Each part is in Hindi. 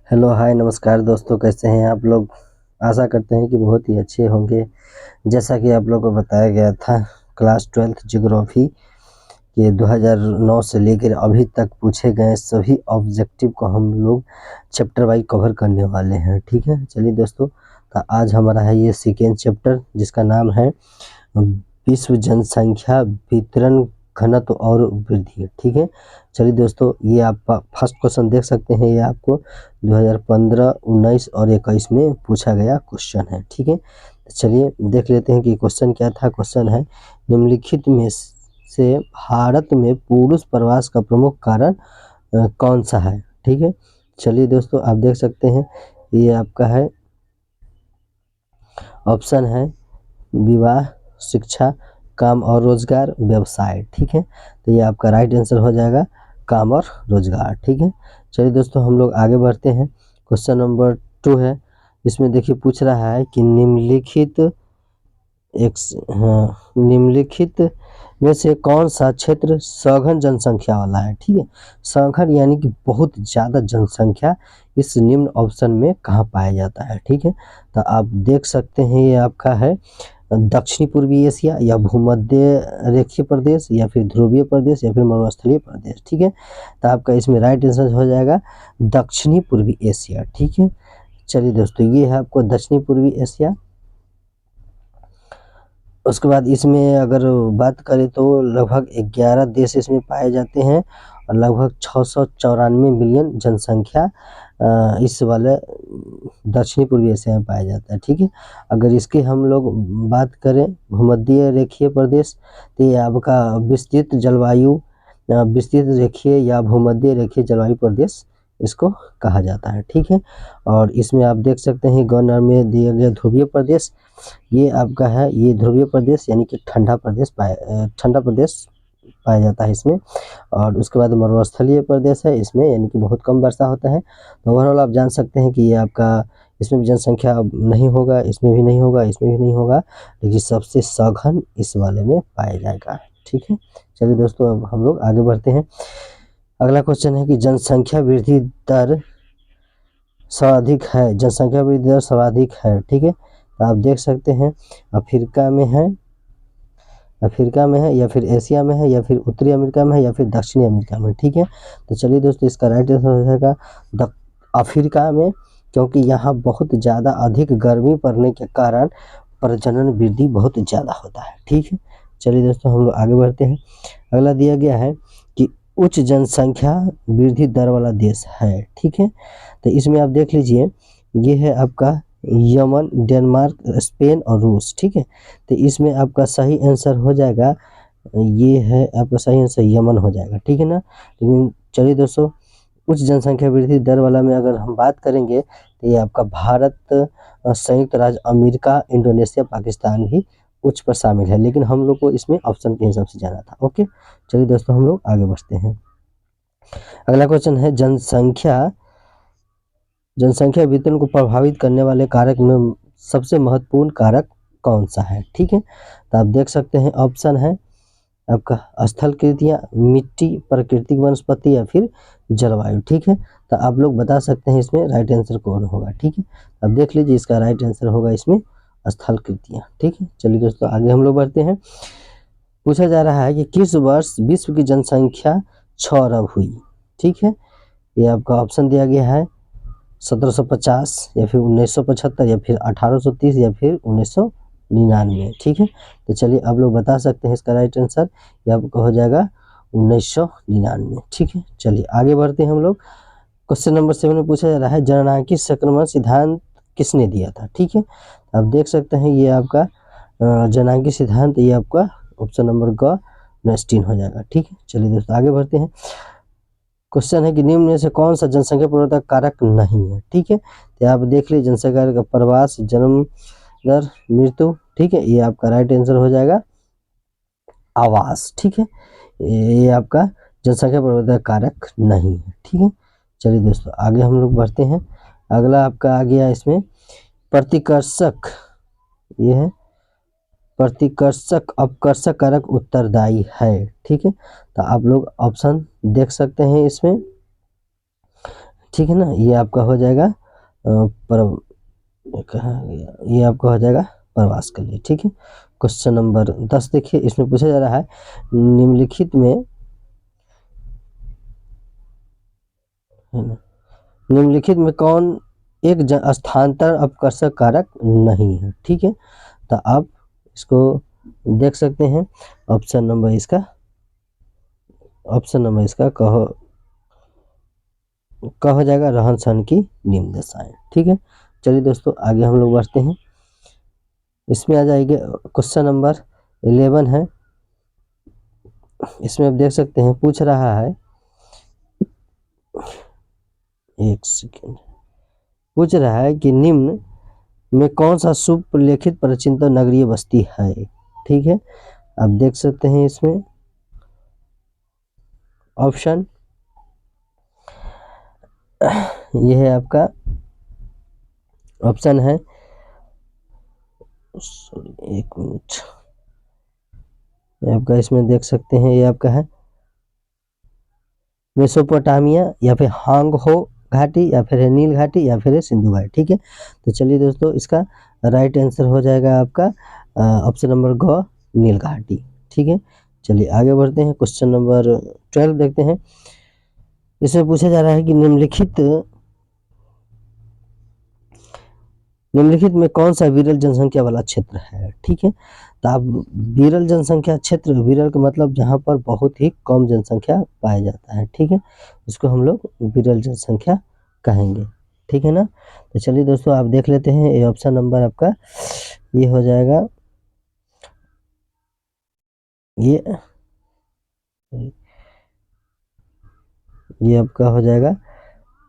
हेलो हाय नमस्कार दोस्तों, कैसे हैं आप लोग। आशा करते हैं कि बहुत ही अच्छे होंगे। जैसा कि आप लोगों को बताया गया था, क्लास 12th ज्योग्राफी के 2009 से लेकर अभी तक पूछे गए सभी ऑब्जेक्टिव को हम लोग चैप्टर वाइज कवर करने वाले हैं। ठीक है, चलिए दोस्तों, तो आज हमारा है ये सेकेंड चैप्टर, जिसका नाम है विश्व जनसंख्या वितरण घनत्व और वृद्धि। ठीक है, चलिए दोस्तों, ये आप फर्स्ट क्वेश्चन देख सकते हैं। ये आपको 2015, 19 और 21 में पूछा गया क्वेश्चन है। ठीक है, चलिए देख लेते हैं कि क्वेश्चन क्या था। क्वेश्चन है, निम्नलिखित में से भारत में पुरुष प्रवास का प्रमुख कारण कौन सा है। ठीक है, चलिए दोस्तों, आप देख सकते हैं ये आपका है ऑप्शन है विवाह, शिक्षा, काम और रोजगार, व्यवसाय। ठीक है, तो ये आपका राइट आंसर हो जाएगा काम और रोजगार। ठीक है, चलिए दोस्तों, हम लोग आगे बढ़ते हैं। क्वेश्चन नंबर 2 है। इसमें देखिए पूछ रहा है कि निम्नलिखित में से कौन सा क्षेत्र सघन जनसंख्या वाला है। ठीक है, सघन यानी कि बहुत ज़्यादा जनसंख्या इस निम्न ऑप्शन में कहाँ पाया जाता है। ठीक है, तो आप देख सकते हैं ये आपका है दक्षिणी पूर्वी एशिया या भूमध्य रेखीय प्रदेश या फिर ध्रुवीय प्रदेश या फिर मरुस्थलीय प्रदेश। ठीक है, तो आपका इसमें राइट आंसर हो जाएगा दक्षिणी पूर्वी एशिया। ठीक है, चलिए दोस्तों, ये है आपको दक्षिणी पूर्वी एशिया। उसके बाद इसमें अगर बात करें तो लगभग 11 देश इसमें पाए जाते हैं और लगभग 694 मिलियन जनसंख्या इस वाले दक्षिणी पूर्वी एशिया में पाया जाता है। ठीक है, अगर इसकी हम लोग बात करें भूमध्य रेखीय प्रदेश, तो ये आपका विस्तृत रेखीय या भूमध्य रेखीय जलवायु प्रदेश इसको कहा जाता है। ठीक है, और इसमें आप देख सकते हैं गवर्नर में दिया गया ध्रुवीय प्रदेश, ये आपका है ये ध्रुवीय प्रदेश यानी कि ठंडा प्रदेश पाया जाता है इसमें। और उसके बाद मरुस्थलीय प्रदेश है इसमें, यानी कि बहुत कम वर्षा होता है। तो ओवरऑल आप जान सकते हैं कि ये आपका इसमें भी जनसंख्या नहीं होगा, इसमें भी नहीं होगा, इसमें भी नहीं होगा, लेकिन सबसे सघन इस वाले में पाया जाएगा। ठीक है, चलिए दोस्तों, अब हम लोग आगे बढ़ते हैं। अगला क्वेश्चन है कि जनसंख्या वृद्धि दर सर्वाधिक है, जनसंख्या वृद्धि दर सर्वाधिक है। ठीक है, तो आप देख सकते हैं अफ्रीका में है या फिर एशिया में है या फिर उत्तरी अमेरिका में है या फिर दक्षिणी अमेरिका में। ठीक है, तो चलिए दोस्तों, इसका राइट आंसर हो जाएगा अफ्रीका में, क्योंकि यहाँ बहुत ज़्यादा अधिक गर्मी पड़ने के कारण प्रजनन वृद्धि बहुत ज़्यादा होता है। ठीक है, चलिए दोस्तों, हम लोग आगे बढ़ते हैं। अगला दिया गया है कि उच्च जनसंख्या वृद्धि दर वाला देश है। ठीक है, तो इसमें आप देख लीजिए ये है आपका यमन, डेनमार्क, स्पेन और रूस। ठीक है, तो इसमें आपका सही आंसर हो जाएगा, ये है आपका सही आंसर यमन हो जाएगा। ठीक है ना, लेकिन चलिए दोस्तों, उच्च जनसंख्या वृद्धि दर वाला में अगर हम बात करेंगे तो ये आपका भारत, संयुक्त राज्य अमेरिका, इंडोनेशिया, पाकिस्तान भी उच्च पर शामिल है, लेकिन हम लोग को इसमें ऑप्शन के हिसाब से जाना था। ओके, चलिए दोस्तों, हम लोग आगे बढ़ते हैं। अगला क्वेश्चन है जनसंख्या वितरण को प्रभावित करने वाले कारक में सबसे महत्वपूर्ण कारक कौन सा है। ठीक है, तो आप देख सकते हैं ऑप्शन है आपका स्थल कृतियाँ, मिट्टी, प्राकृतिक वनस्पति या फिर जलवायु। ठीक है, तो आप लोग बता सकते हैं इसमें राइट आंसर कौन होगा। ठीक है, अब देख लीजिए, इसका राइट आंसर होगा इसमें स्थल कृतियाँ। ठीक है, चलिए दोस्तों, आगे हम लोग बढ़ते हैं। पूछा जा रहा है कि किस वर्ष विश्व की जनसंख्या 6 अरब हुई। ठीक है, ये आपका ऑप्शन दिया गया है 1750 या फिर 1975 या फिर 1830 या फिर 1999। ठीक है, तो चलिए आप लोग बता सकते हैं इसका राइट आंसर, ये आपका हो जाएगा 1999। ठीक है, चलिए आगे बढ़ते हैं हम लोग। क्वेश्चन नंबर 7 में पूछा जा रहा है जननांकी संक्रमण सिद्धांत किसने दिया था। ठीक है, आप देख सकते हैं ये आपका जननांकी सिद्धांत, ये आपका ऑप्शन नंबर ग नेस्टीन हो जाएगा। ठीक है, चलिए दोस्तों, आगे बढ़ते हैं। क्वेश्चन है कि निम्न में से कौन सा जनसंख्या प्रवर्धक कारक नहीं है। ठीक है, तो आप देख लीजिए जनसंख्या का प्रवास, जन्म दर, मृत्यु। ठीक है, ये आपका राइट आंसर हो जाएगा आवास। ठीक है, ये आपका जनसंख्या प्रवर्धक कारक नहीं है। ठीक है, चलिए दोस्तों, आगे हम लोग बढ़ते हैं। अगला आपका आ गया इसमें प्रतिकर्षक, ये है प्रतिकर्षक अपकर्षक कारक उत्तरदायी है। ठीक है, तो आप लोग ऑप्शन देख सकते हैं इसमें। ठीक है ना, ये आपका हो जाएगा पर कहाँ गया, ये आपका हो जाएगा प्रवास के लिए। ठीक है, क्वेश्चन नंबर 10 देखिए, इसमें पूछा जा रहा है निम्नलिखित में, है ना, निम्नलिखित में कौन एक स्थानांतरण अपकर्षक कारक नहीं है। ठीक है, तो आप इसको देख सकते हैं, ऑप्शन नंबर इसका कहा जाएगा रहन सहन की निम्न दशाएं। ठीक है, चलिए दोस्तों आगे हम लोग बढ़ते हैं। इसमें आ जाएगा क्वेश्चन नंबर 11 है, इसमें आप देख सकते हैं पूछ रहा है, एक सेकेंड, पूछ रहा है कि निम्न में कौन सा सुप्रलेखित परचिंता नगरीय बस्ती है। ठीक है, आप देख सकते हैं इसमें ऑप्शन, यह है आपका ऑप्शन है, सॉरी एक मिनट, आपका इसमें देख सकते हैं, ये आपका है मेसोपोटामिया या फिर हांग हो घाटी या फिर है नील घाटी या फिर है सिंधु घाटी। ठीक है, तो चलिए दोस्तों इसका राइट आंसर हो जाएगा आपका ऑप्शन नंबर ग नील घाटी। ठीक है, चलिए आगे बढ़ते हैं, क्वेश्चन नंबर 12 देखते हैं। इसमें पूछा जा रहा है कि निम्नलिखित में कौन सा विरल जनसंख्या वाला क्षेत्र है। ठीक है, तो आप विरल जनसंख्या क्षेत्र, विरल का मतलब जहाँ पर बहुत ही कम जनसंख्या पाया जाता है। ठीक है, इसको हम लोग विरल जनसंख्या कहेंगे। ठीक है ना, तो चलिए दोस्तों आप देख लेते हैं, ये ऑप्शन नंबर आपका ये हो जाएगा, ये आपका हो जाएगा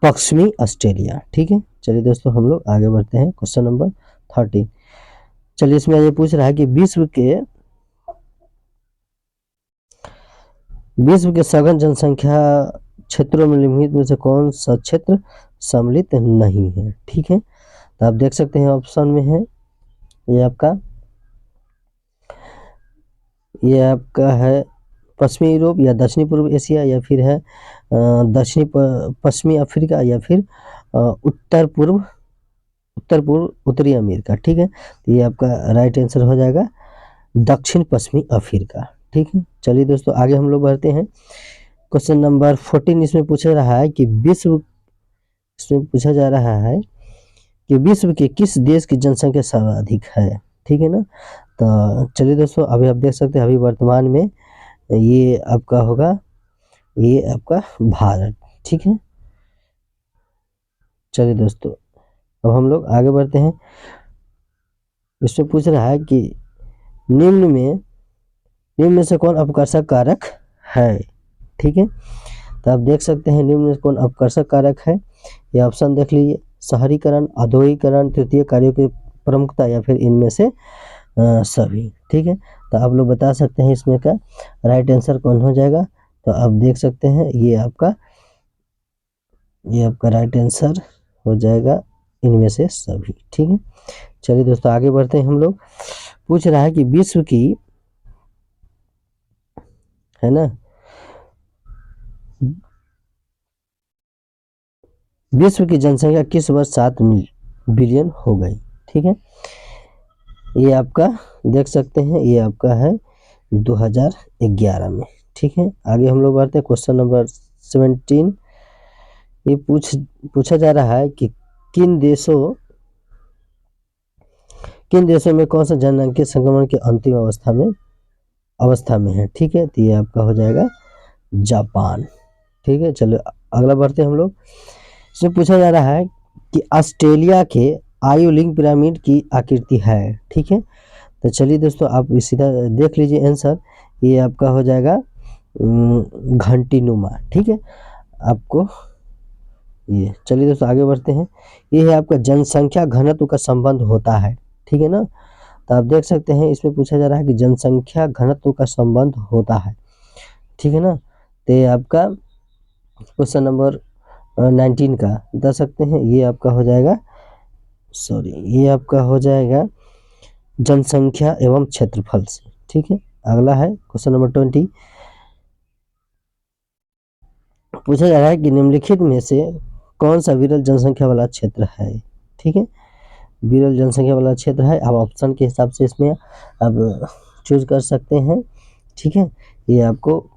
पश्चिमी ऑस्ट्रेलिया। ठीक है, चलिए दोस्तों हम लोग आगे बढ़ते हैं, क्वेश्चन नंबर 13। चलिए इसमें ये पूछ रहा है कि विश्व के सघन जनसंख्या क्षेत्रों में निम्नलिखित में से कौन सा क्षेत्र सम्मिलित नहीं है। ठीक है, तो आप देख सकते हैं ऑप्शन में है, ये आपका है पश्चिमी यूरोप या दक्षिणी पूर्व एशिया या फिर है दक्षिणी पश्चिमी अफ्रीका या फिर उत्तर पूर्व उत्तरी अमेरिका। ठीक है, तो ये आपका राइट आंसर हो जाएगा दक्षिण पश्चिमी अफ्रीका। ठीक है, चलिए दोस्तों आगे हम लोग बढ़ते हैं, क्वेश्चन नंबर 14 इसमें पूछा रहा है कि इसमें पूछा जा रहा है कि विश्व के किस देश की जनसंख्या सर्वाधिक है। ठीक है ना, तो चलिए दोस्तों अभी आप देख सकते हैं, अभी वर्तमान में ये आपका होगा, ये आपका भारत। ठीक है, चलिए दोस्तों अब हम लोग आगे बढ़ते हैं। इसमें पूछ रहा है कि निम्न में से कौन अपकर्षक कारक है। ठीक है, तो आप देख सकते हैं निम्न में कौन अपकर्षक कारक है, ये ऑप्शन देख लीजिए, शहरीकरण, औद्योगिकरण, तृतीय कार्यों की प्रमुखता या फिर इनमें से सभी। ठीक है, तो आप लोग बता सकते हैं इसमें का राइट आंसर कौन हो जाएगा, तो आप देख सकते हैं ये आपका राइट आंसर हो जाएगा इनमें से सभी। ठीक है, चलिए दोस्तों आगे बढ़ते हैं हम लोग। पूछ रहा है कि विश्व की, है ना, विश्व की जनसंख्या किस वर्ष 7 बिलियन हो गई। ठीक है, ये आपका देख सकते हैं, ये आपका है 2011 में। ठीक है, आगे हम लोग बढ़ते हैं, क्वेश्चन नंबर 17। ये पूछा जा रहा है कि किन देशों में कौन सा जननांगीय संक्रमण की अंतिम अवस्था में है। ठीक है, तो ये आपका हो जाएगा जापान। ठीक है, चलो अगला बढ़ते हैं हम लोग। इसमें पूछा जा रहा है कि ऑस्ट्रेलिया के आयुलिंग पिरामिड की आकृति है। ठीक है, तो चलिए दोस्तों आप सीधा देख लीजिए आंसर, ये आपका हो जाएगा घंटी नुमा। ठीक है, आपको ये, चलिए दोस्तों आगे बढ़ते हैं। ये है आपका जनसंख्या घनत्व का संबंध होता है। ठीक है ना, तो आप देख सकते हैं इसमें पूछा जा रहा है कि जनसंख्या घनत्व का संबंध होता है। ठीक है ना, तो ये आपका क्वेश्चन नंबर 19 का बता सकते हैं, ये आपका हो जाएगा, सॉरी ये आपका हो जाएगा जनसंख्या एवं क्षेत्रफल से। ठीक है, अगला है क्वेश्चन नंबर 20। पूछा जा रहा है कि निम्नलिखित में से कौन सा विरल जनसंख्या वाला क्षेत्र है, ठीक है, विरल जनसंख्या वाला क्षेत्र है। अब ऑप्शन के हिसाब से इसमें अब चूज कर सकते हैं, ठीक है। ये आपको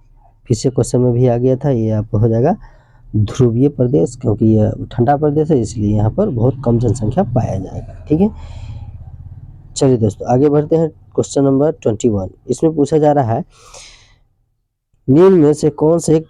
पिछले क्वेश्चन में भी आ गया था, ये आपको हो जाएगा ध्रुवीय प्रदेश, क्योंकि यह ठंडा प्रदेश है इसलिए यहाँ पर बहुत कम जनसंख्या पाया जाएगा, ठीक है। चलिए दोस्तों आगे बढ़ते हैं। क्वेश्चन नंबर 21, इसमें पूछा जा रहा है निम्न में से कौन से एक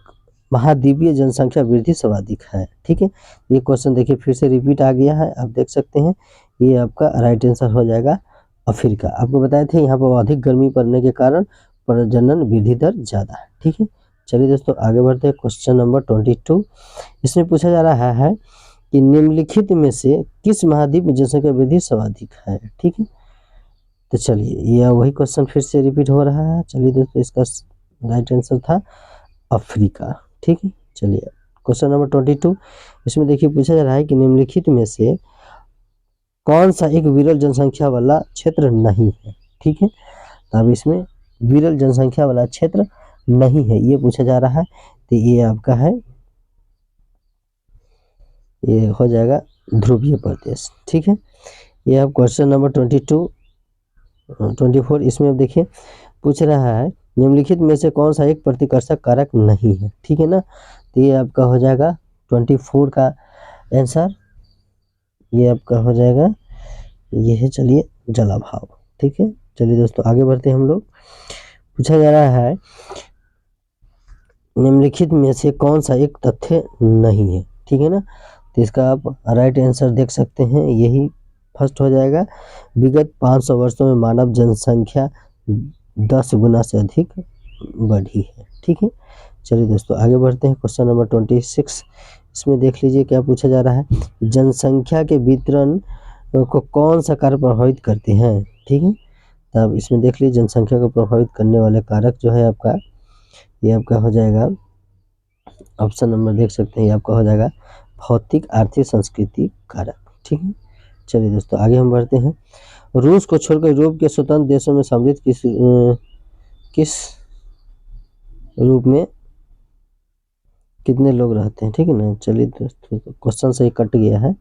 महाद्वीपीय जनसंख्या वृद्धि सर्वाधिक है, ठीक है। ये क्वेश्चन देखिए फिर से रिपीट आ गया है, आप देख सकते हैं। ये आपका राइट आंसर हो जाएगा अफ्रीका। आपको बताए थे यहाँ पर अधिक गर्मी पड़ने के कारण प्रजनन वृद्धि दर ज़्यादा है, ठीक है। चलिए दोस्तों आगे बढ़ते हैं। क्वेश्चन नंबर 22, इसमें पूछा जा रहा है कि निम्नलिखित में से किस महाद्वीप में जनसंख्या वृद्धि सर्वाधिक है, ठीक है। तो चलिए यह वही क्वेश्चन फिर से रिपीट हो रहा है। चलिए दोस्तों इसका राइट आंसर था अफ्रीका, ठीक है। चलिए क्वेश्चन नंबर 22, इसमें देखिए पूछा जा रहा है कि निम्नलिखित में से कौन सा एक विरल जनसंख्या वाला क्षेत्र नहीं है, ठीक है। तो अब इसमें विरल जनसंख्या वाला क्षेत्र नहीं है ये पूछा जा रहा है, तो ये आपका है, ये हो जाएगा ध्रुवीय प्रदेश, ठीक है। ये आप क्वेश्चन नंबर 24, इसमें अब देखिए पूछ रहा है निम्नलिखित में से कौन सा एक प्रतिकर्षक कारक नहीं है, ठीक है ना। तो ये आपका हो जाएगा 24 का आंसर, ये आपका हो जाएगा ये है, चलिए जलाभाव, ठीक है। चलिए दोस्तों आगे बढ़ते हैं हम लोग। पूछा जा रहा है निम्नलिखित में से कौन सा एक तथ्य नहीं है, ठीक है ना। तो इसका आप राइट आंसर देख सकते हैं, यही फर्स्ट हो जाएगा। विगत 500 वर्षों में मानव जनसंख्या 10 गुना से अधिक बढ़ी है, ठीक है। चलिए दोस्तों आगे बढ़ते हैं। क्वेश्चन नंबर 26, इसमें देख लीजिए क्या पूछा जा रहा है, जनसंख्या के वितरण को कौन सा कारक प्रभावित करते हैं, ठीक है। तब इसमें देख लीजिए जनसंख्या को प्रभावित करने वाले कारक जो है आपका, ये आपका हो जाएगा ऑप्शन नंबर देख सकते हैं, ये आपका हो जाएगा भौतिक आर्थिक संस्कृति कारक, ठीक है। चलिए दोस्तों आगे हम बढ़ते हैं। रूस को छोड़कर यूरोप के स्वतंत्र देशों में सम्मिलित किस रूप में कितने लोग रहते हैं, ठीक है ना। चलिए दोस्तों क्वेश्चन से ही कट गया है,